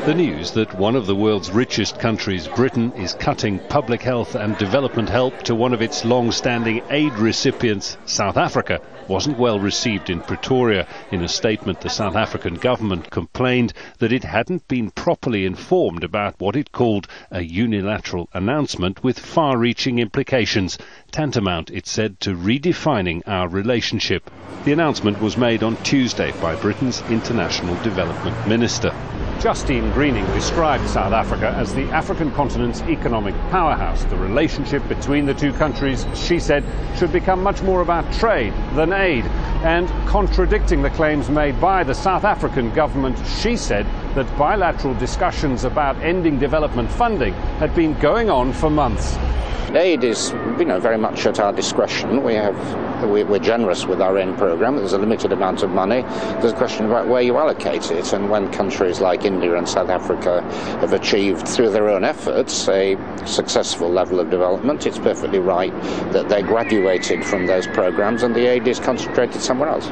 The news that one of the world's richest countries, Britain, is cutting public health and development help to one of its long-standing aid recipients, South Africa, wasn't well received in Pretoria. In a statement, the South African government complained that it hadn't been properly informed about what it called a unilateral announcement with far-reaching implications, tantamount, it said, to redefining our relationship. The announcement was made on Tuesday by Britain's International Development Minister. Justine Greening described South Africa as the African continent's economic powerhouse. The relationship between the two countries, she said, should become much more about trade than aid. And contradicting the claims made by the South African government, she said that bilateral discussions about ending development funding had been going on for months. Aid is, very much at our discretion. We're generous with our aid programme. There's a limited amount of money. There's a question about where you allocate it, and when countries like India and South Africa have achieved, through their own efforts, a successful level of development, it's perfectly right that they're graduated from those programmes and the aid is concentrated somewhere else.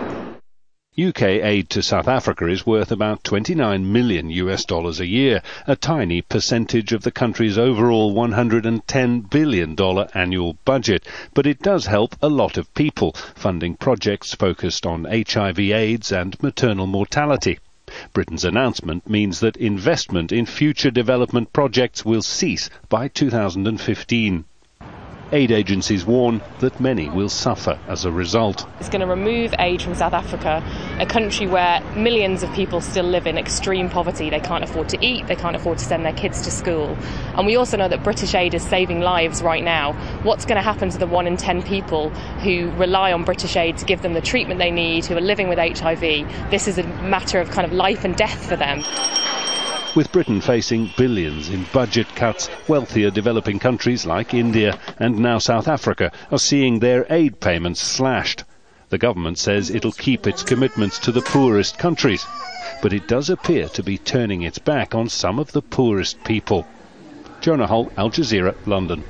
UK aid to South Africa is worth about $29 million a year, a tiny percentage of the country's overall $110 billion annual budget. But it does help a lot of people, funding projects focused on HIV/AIDS and maternal mortality. Britain's announcement means that investment in future development projects will cease by 2015. Aid agencies warn that many will suffer as a result. It's going to remove aid from South Africa, a country where millions of people still live in extreme poverty. They can't afford to eat, they can't afford to send their kids to school. And we also know that British aid is saving lives right now. What's going to happen to the 1 in 10 people who rely on British aid to give them the treatment they need, who are living with HIV? This is a matter of kind of life and death for them. With Britain facing billions in budget cuts, wealthier developing countries like India and now South Africa are seeing their aid payments slashed. The government says it'll keep its commitments to the poorest countries, but it does appear to be turning its back on some of the poorest people. Jonah Hull, Al Jazeera, London.